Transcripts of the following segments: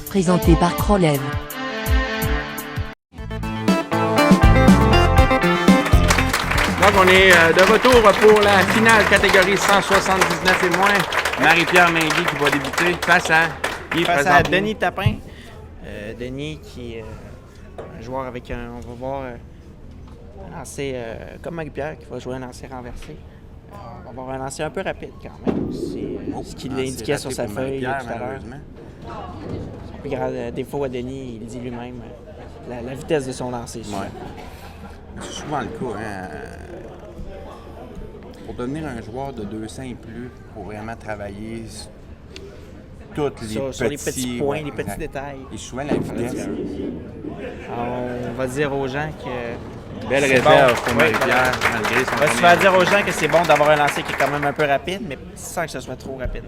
présenté par Krolev. Donc, on est de retour pour la finale catégorie 179 et moins. Marie-Pierre Mainguy qui va débuter face à qui face à Denis Tapin. Denis qui est un joueur avec un, on va voir, un lancer comme Marie-Pierre qui va jouer un lancer renversé. On va avoir un lancer un peu rapide quand même. C'est ce qu'il indiquait sur sa feuille tout à l'heure. Son plus grand défaut à Denis, il dit lui-même, la vitesse de son lancer. Ouais. C'est souvent le cas. Hein? Pour devenir un joueur de 200 et plus, pour vraiment travailler sur les petits points, les petits détails. Et souvent la vitesse. On va dire aux gens que... Belle réserve pour Marie-Pierre, malgré son Tu vas dire aux gens que c'est bon d'avoir un lancer qui est quand même un peu rapide, mais sans que ce soit trop rapide.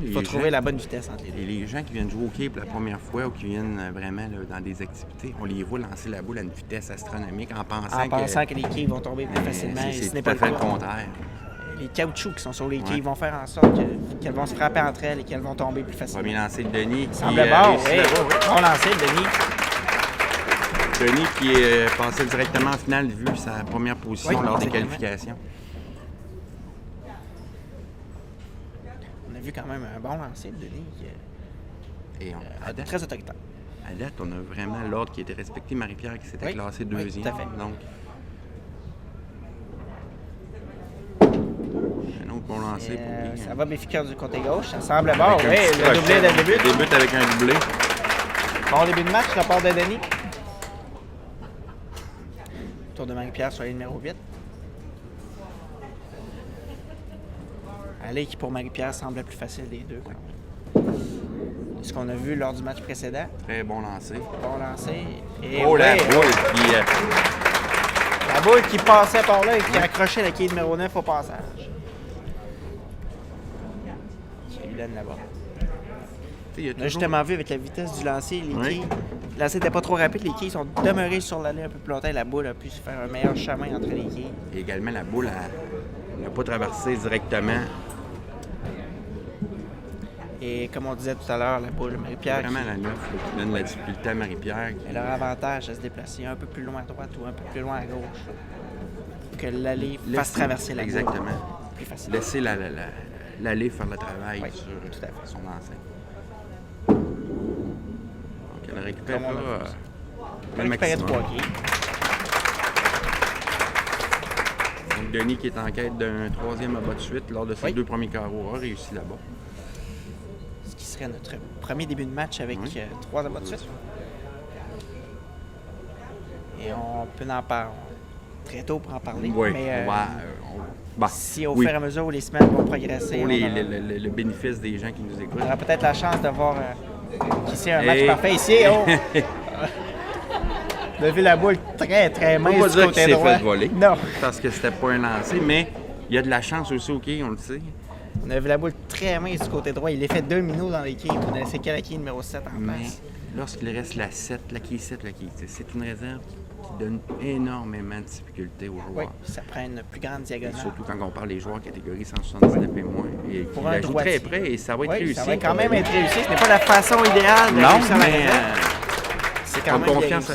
Il faut trouver la bonne vitesse entre les deux. Et les gens qui viennent jouer au hockey pour la première fois ou qui viennent vraiment là, dans des activités, on les voit lancer la boule à une vitesse astronomique en pensant que les quilles vont tomber plus facilement. C'est tout à fait le contraire. Les caoutchoucs qui sont sur les quilles vont faire en sorte qu'elles vont se frapper entre elles et qu'elles vont tomber plus facilement. Premier lancer de Denis. Semble bon, oui. Bon lancer de Denis. Denis qui est passé directement en finale vu sa première position lors des qualifications. On a vu quand même un bon lancer de Denis. Et très autoritaire. À date, on a vraiment l'ordre qui était respecté. Marie-Pierre qui s'était classée deuxième. Tout à fait. Donc, un autre bon lancer pour lui. Ça va Béfica du côté gauche. Ça semble bon. Oui, le doublé dès le début. Il débute avec un doublé. Bon début de match de la part de Denis. Tour de Marie-Pierre sur la numéro 8. Aller qui pour Marie-Pierre semble la plus facile des deux. Ce qu'on a vu lors du match précédent. Très bon lancer. Bon lancer. Et la boule qui... La boule qui passait par là et qui accrochait la quille numéro 9 au passage. Qui lui donne là-bas. On a justement vu avec la vitesse du lancer, les quilles. Le lancer n'était pas trop rapide, les quilles sont demeurées sur l'allée un peu plus longtemps et la boule a pu se faire un meilleur chemin entre les quilles. Et également, la boule n'a pas traversé directement. Et comme on disait tout à l'heure, la boule de Marie-Pierre. Vraiment la 9 qui donne la difficulté à Marie-Pierre. Elle a l'avantage à se déplacer un peu plus loin à droite ou un peu plus loin à gauche. Pour que l'allée fasse traverser la boule. Exactement. Plus facile. Laisser l'allée faire le travail sur son lancer. Donc elle récupère là. Elle récupère 3 quilles. Donc Denis qui est en quête d'un troisième abat de suite lors de ses deux premiers carreaux a réussi là-bas. Ce qui serait notre premier début de match avec 3 abats de suite. Et on peut en parler très tôt pour en parler. Oui, mais si au fur et à mesure où les semaines vont progresser, pour le bénéfice des gens qui nous écoutent, on aura peut-être la chance de voir qui c'est un match parfait ici. On a vu la boule très, très mince du côté droit. Fait voler, non. Parce que c'était pas un lancer, mais il y a de la chance aussi au quai, on le sait. On a vu la boule très mince du côté droit. Il est fait 2 minutes dans les quilles pour laisser que la quille numéro 7 en place. Mais lorsqu'il reste la 7, la quille 7, c'est une réserve qui donne énormément de difficultés aux joueurs. Oui, ça prend une plus grande diagonale. Et surtout quand on parle des joueurs catégorie 179 et moins. Et pour un droitier. Très près et ça va être réussi. Ça va quand même être réussi. Ce n'est pas la façon idéale de réussir la réserve. C'est quand même confiance.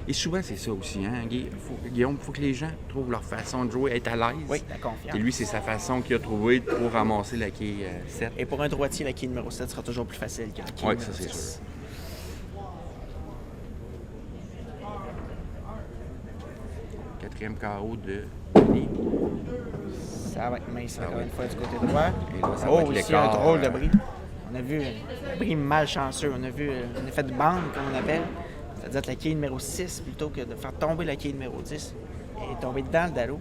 Et souvent, c'est ça aussi, hein, Guillaume? Il faut que les gens trouvent leur façon de jouer, être à l'aise. Oui, la confiance. Et lui, c'est sa façon qu'il a trouvée pour ramasser la quille 7. Et pour un droitier, la quille numéro 7 sera toujours plus facile que la quille numéro 6. Oui, ça, c'est sûr. Quatrième carreau de Denis. Ça va être mince encore une fois du côté droit. Et là, ça va être ici, un drôle de bris. On a vu un bris malchanceux. On a vu un effet de bande, comme on appelle. C'est-à-dire que la quille numéro 6, plutôt que de faire tomber la quille numéro 10, est tombée dans le dallo,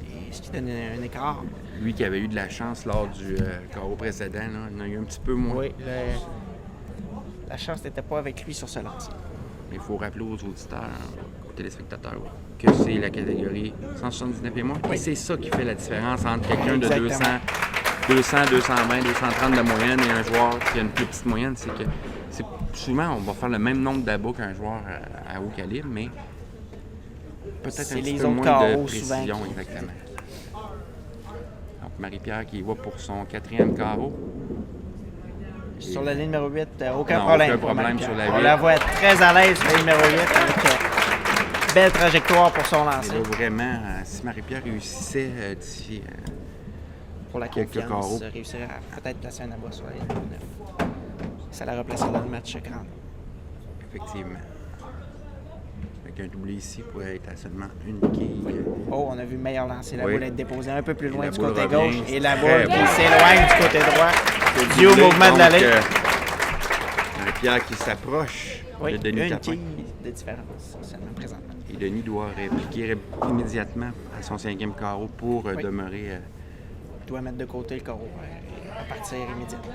et ce qui donne un écart. Lui qui avait eu de la chance lors du carreau précédent, là, il en a eu un petit peu moins. Oui, la chance n'était pas avec lui sur ce lancer. Il faut rappeler aux auditeurs, aux téléspectateurs, que c'est la catégorie 179 et moins. Et c'est ça qui fait la différence entre quelqu'un de 200, 220, 230 de moyenne et un joueur qui a une plus petite moyenne. C'est que souvent, on va faire le même nombre d'abats qu'un joueur à haut calibre, mais peut-être un petit peu moins de précision. Exactement. Donc, Marie-Pierre qui va pour son 4e carreau. Sur la ligne numéro 8, aucun Non, problème. aucun pour problème Marie-Pierre. sur la On 8. la voit très à l'aise sur la ligne numéro 8 avec belle trajectoire pour son Et lancer. là, vraiment, si Marie-Pierre réussissait d'ici Pour la quelques confiance, carreaux. réussir à peut-être placer un abat sur la ligne numéro 9. Ça la replacer dans le match grand. effectivement. Avec un doublé ici pourrait être à seulement une quille. Oh, on a vu meilleur lancer. La Oui. boule être déposée un peu plus Et loin la du boule côté revient. gauche. Et la Très boule bon. qui s'éloigne du côté droit. Le Dû au doublé, mouvement de la donc, ligne. Marie-Pierre qui s'approche Oui, de Denis une Tapin. quille de différence seulement présentement. Et Denis doit répliquer immédiatement à son 5e carreau pour Oui. demeurer. Il doit mettre de côté le carreau et repartir immédiatement.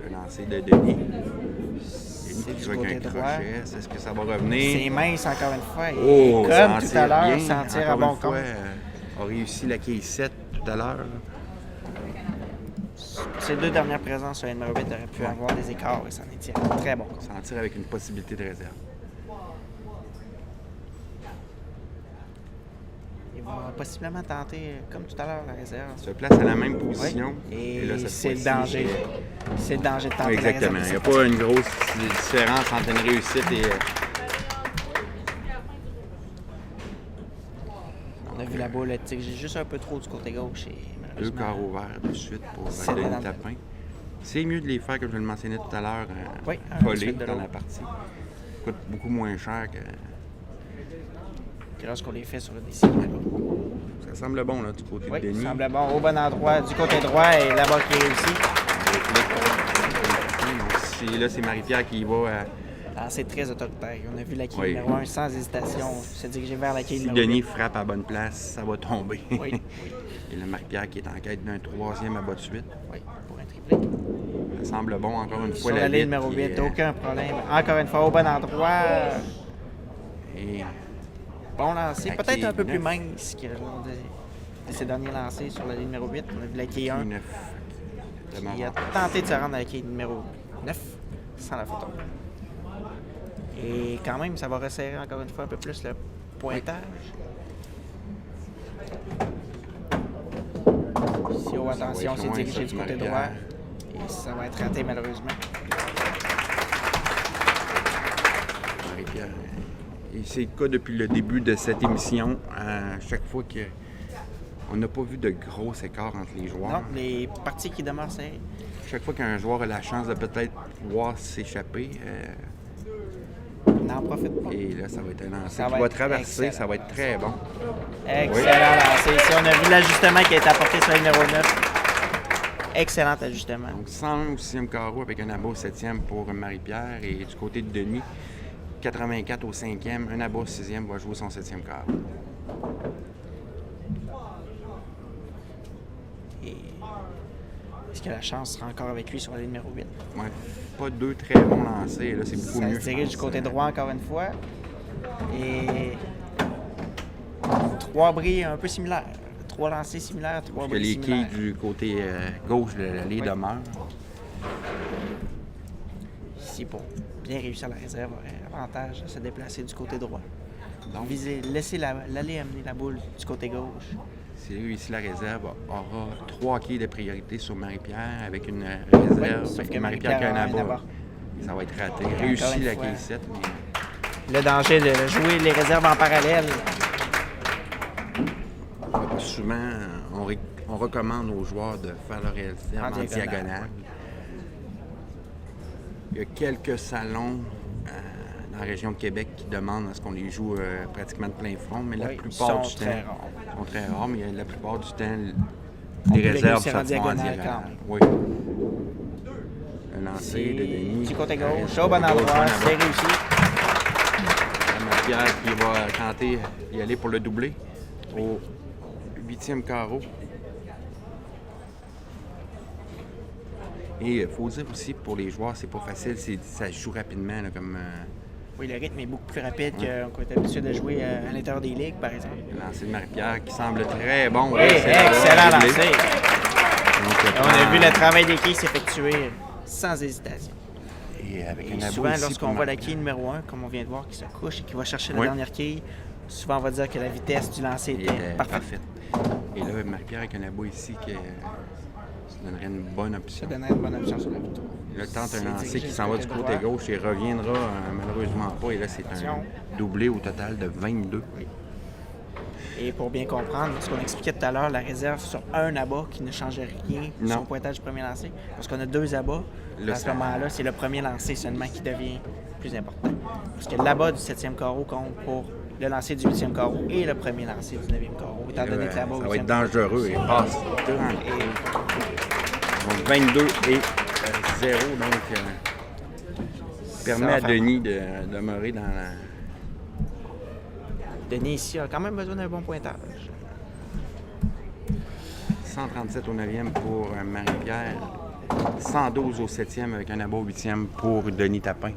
Le lancer de Denis. Denis C'est qui du joue avec côté un droit. crochet. Est-ce que ça va revenir? C'est mince encore une fois. Et Oh, comme tout sentir à l'heure, bien. sentir à Encore bon une fois, compte. a réussi la quille 7 tout à l'heure. Ces deux dernières présences sur la numéro 8 auraient pu avoir des écarts et c'en est tiré. Très bon. Sentir avec une possibilité de réserve. Il va possiblement tenter, comme tout à l'heure, la réserve. Il se place à la même position. Oui. Et là, cette c'est le fois-ci, danger. C'est le danger de tenter Oui, exactement. la Il n'y réserve. a pas une grosse différence entre une réussite et. On a vu la boule tirer juste un peu trop du côté gauche et Deux malheureusement, carreaux verts de suite pour C'est Denis dans le- Tapin. C'est mieux de les faire, comme je le mentionnais tout à l'heure, Oui, un de collés suite de dans la l'autre. partie. Coûte beaucoup moins cher que. lorsqu'on les fait sur le décision. Ça semble bon là, du côté Oui, de Denis. semble bon. Au bon endroit, du côté droit et là-bas qui réussit. Donc, là, c'est Marie-Pierre qui va. C'est très autoritaire. On a vu la quille Oui. numéro 1 sans hésitation se diriger vers la quille Si numéro Denis 8. frappe à la bonne place, ça va tomber. Oui, Et le Marie-Pierre qui est en quête d'un 3e abat de suite. oui, pour un triplé. Ça semble bon encore une fois Sur la ligne huit numéro qui 8, est- aucun problème. Encore une fois, au bon endroit. Et Bon lancer, La peut-être quille un peu plus 9. mince que lors de ses derniers lancers sur la ligne numéro 8. On a vu la quille 1 qui 9. qui a tenté de se rendre à la quille numéro 9 sans la photo. Et quand même, ça va resserrer encore une fois un peu plus le pointage. Si oh, attention, c'est loin, dirigé ça, du du côté Marie-Pierre. droit. Et ça va être raté malheureusement. Marie-Pierre. Et c'est le cas depuis le début de cette émission. À chaque fois qu'on n'a pas vu de gros écarts entre les joueurs. Non, les parties qui demeurent serrées. Chaque fois qu'un joueur a la chance de peut-être pouvoir s'échapper, N'en profite pas. et là, ça va être un lancer Ça qui va va être traverser, excellent. ça va être très bon. Excellent lancé. Ici, on a vu l'ajustement qui a été apporté sur la numéro 9. Excellent ajustement. Donc 101 au 6e carreau avec un abat au 7e pour Marie-Pierre. Et du côté de Denis, 84 au 5e, un abat au 6e va jouer son 7e carreau. Et est-ce que la chance sera encore avec lui sur la ligne numéro 8? Ouais. Pas deux très bons lancers. Là, c'est beaucoup Ça mieux. se je dirige pense. du côté droit encore une fois. Et 3 bris un peu similaires. 3 lancers similaires, 3 Que bris les quilles similaires. du côté gauche, les Oui. demeurent. Ici, pour bien réussir la réserve, aurait avantage de se déplacer du côté droit. Donc, Laisser l'aller amener la boule du côté gauche. c'est ici la réserve aura 3 quilles de priorité sur Marie-Pierre avec une réserve. sauf que Marie-Pierre qui a un Marie-Pierre a un abat. abat. Et ça va être raté. Encore Réussi une la fois. quille 7, mais Le danger de jouer les réserves en parallèle. souvent, on recommande aux joueurs de faire leur réserve En en diagonale, diagonale. Il y a quelques salons dans la région de Québec qui demandent à ce qu'on les joue pratiquement de plein front, mais la Oui, plupart sont du très temps, rares. ils sont très rares, mais la plupart du temps, On les peut les réserves réussir se en font en diagonale diagonale. quand même. Oui. Le lancer de C'est Denis. du côté La gauche, réserve au bon gauche, endroit, bon c'est abat. réussi. Pierre qui va tenter d'y aller pour le doubler au 8e carreau. Et il faut dire aussi pour les joueurs, c'est pas facile, ça se joue rapidement là, comme Oui, le rythme est beaucoup plus rapide qu'on est habitué de jouer à l'intérieur des ligues, par exemple. le lancer de Marie-Pierre qui semble très bon. Oui, excellent doublé. lancé. Donc, On a vu le travail des quilles s'effectuer sans hésitation. Et avec Et un abat souvent, ici lorsqu'on pour voit la Marie-Pierre. quille numéro 1, comme on vient de voir, qui se couche et qui va chercher la Oui. dernière quille, souvent, on va dire que la vitesse du lancer était parfaite. Et là, Marie-Pierre avec un abo ici, ça donnerait une bonne option. Ça donnerait une bonne option sur la victoire. Là, tente un lancer qui s'en va du côté gauche et reviendra malheureusement pas. Et là, c'est un doublé au total de 22. Oui. Et pour bien comprendre, ce qu'on expliquait tout à l'heure, la réserve sur un abat qui ne change rien sur le pointage du premier lancer. Parce qu'on a 2 abats, à ce moment-là, c'est le premier lancer seulement qui devient plus important. Parce que l'abat du 7e carreau compte pour le lancer du 8e carreau et le premier lancer du 9e carreau. Étant donné que l'abat ça va être dangereux. Il passe donc 22 et 0. Donc, permet à Denis de demeurer dans la... Denis ici a quand même besoin d'un bon pointage. 137 au 9e pour Marie-Pierre. 112 au 7e avec un abat au 8e pour Denis Tapin.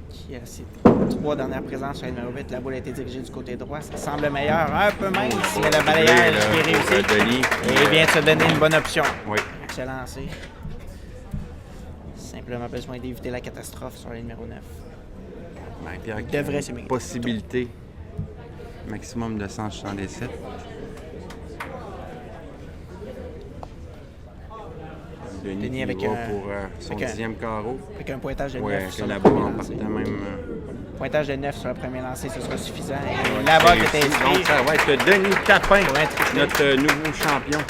Qui a ses 3 dernières présences sur le numéro 8. La boule a été dirigée du côté droit. Ça semble meilleur, un peu mince. Il y a le balayage qui est réussi. Denis, et il vient de se donner une bonne option. Oui. Excellent lancer. Simplement besoin d'éviter la catastrophe sur le numéro 9. Marie-Pierre qui devrait a se mériter. Possibilité maximum de 177. Denis avec va pour son 10e carreau. Avec un pointage de 9 Ouais, sur que le là-bas premier en lancer. partant même. Pointage de 9 sur le premier lancer, ce sera suffisant. Et là-bas qui était inscrit. Donc ça va être Denis Tapin, notre nouveau champion.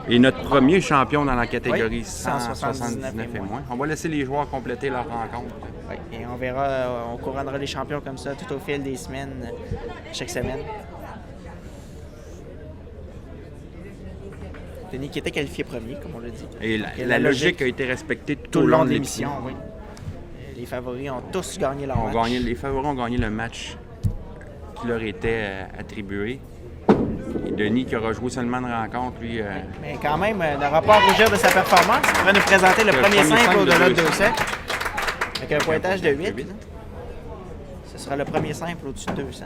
Et notre premier champion dans la catégorie 179 et moins. On va laisser les joueurs compléter leur rencontre. Oui, et on verra, on couronnera les champions comme ça tout au fil des semaines, chaque semaine. Denis qui était qualifié premier, comme on l'a dit. Et la logique a été respectée tout le long de de l'émission, oui. Les favoris ont tous gagné leur match. Les favoris ont gagné le match qui leur était attribué. Et Denis, qui aura joué seulement une rencontre, lui... Mais quand même, n'aura pas à rougir de sa performance. Il va nous présenter le premier simple au-delà de 200. Avec un pointage de 8. Ce sera le premier simple au-dessus de 200.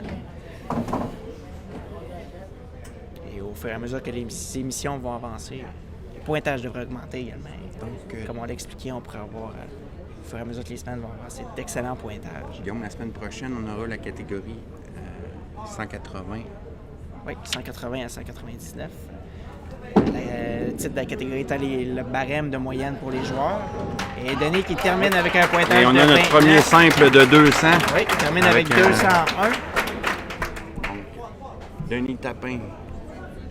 Et au fur et à mesure que les émissions vont avancer, le pointage devrait augmenter également. Donc, comme on l'a expliqué, on pourrait avoir, au fur et à mesure que les semaines vont avancer, d'excellents pointages. Guillaume, la semaine prochaine, on aura la catégorie 180. Oui, 180 à 199. Le titre de la catégorie étant le barème de moyenne pour les joueurs. Et Denis qui termine avec un pointage de 29. Et on a notre premier simple de 200. Oui, il termine avec 201. Donc, Denis Tapin,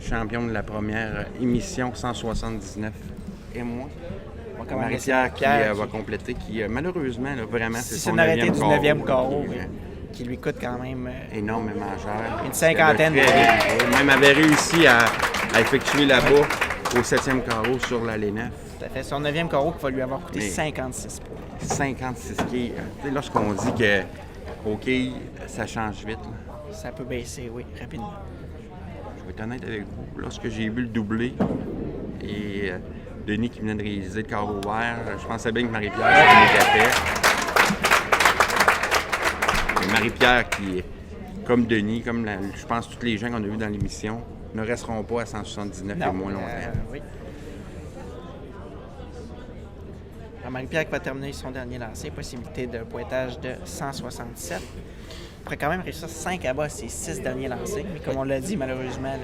champion de la première émission 179 et moins. Marie-Pierre qui va compléter, qui malheureusement, là, vraiment, c'est son 9e du 9e carreau. Qui lui coûte quand même énormément cher. Une cinquantaine de livres. Même avait réussi à effectuer là-bas au 7e carreau sur l'allée 9. Tout à fait. Son 9e carreau qui va lui avoir coûté 56 points. 56 quilles. Lorsqu'on dit que OK, ça change vite. Là. Ça peut baisser, oui, rapidement. Je vais être honnête avec vous. Lorsque j'ai vu le doublé et Denis qui venait de réaliser le carreau vert, je pensais bien que Marie-Pierre s'en éclatait. Marie-Pierre qui, comme Denis, comme je pense tous les gens qu'on a vus dans l'émission, ne resteront pas à 179 et moins longtemps. Oui. Marie-Pierre qui va terminer son dernier lancer, possibilité de pointage de 167. Il pourrait quand même réussir 5 abats ses 6 derniers lancers, mais comme on l'a dit, malheureusement,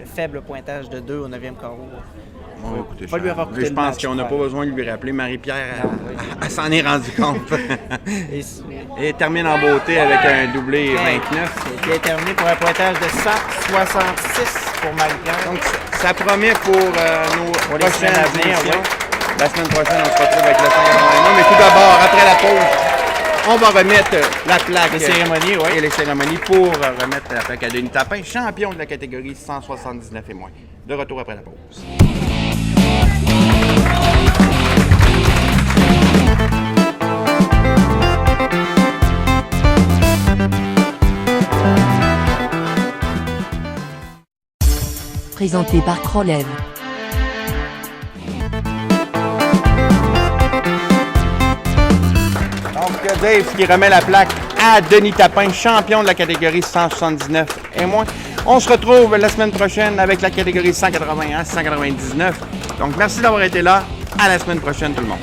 le faible pointage de 2 au 9e carreau va lui avoir coûté je pense qu'on n'a pas besoin de lui rappeler. Marie-Pierre, elle s'en est rendue compte. Et termine en beauté avec un doublé 29. Qui est terminé pour un pointage de 166 pour Marie-Pierre. Donc, ça promet pour nos prochaines à venir. émissions. La semaine prochaine, on se retrouve avec le 181. Mais tout d'abord, après la pause, on va remettre la plaque. Les cérémonies, oui. Et les cérémonies pour remettre la plaque à Denis Tapin, champion de la catégorie 179 et moins. De retour après la pause. Présenté par Crolev. Donc, Dave qui remet la plaque à Denis Tapin, champion de la catégorie 179 et moins. On se retrouve la semaine prochaine avec la catégorie 181, 199. Donc, merci d'avoir été là. À la semaine prochaine, tout le monde.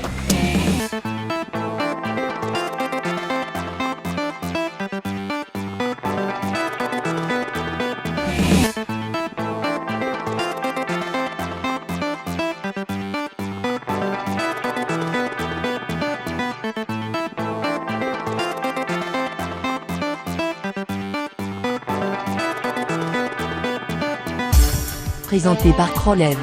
Présenté par Krolev.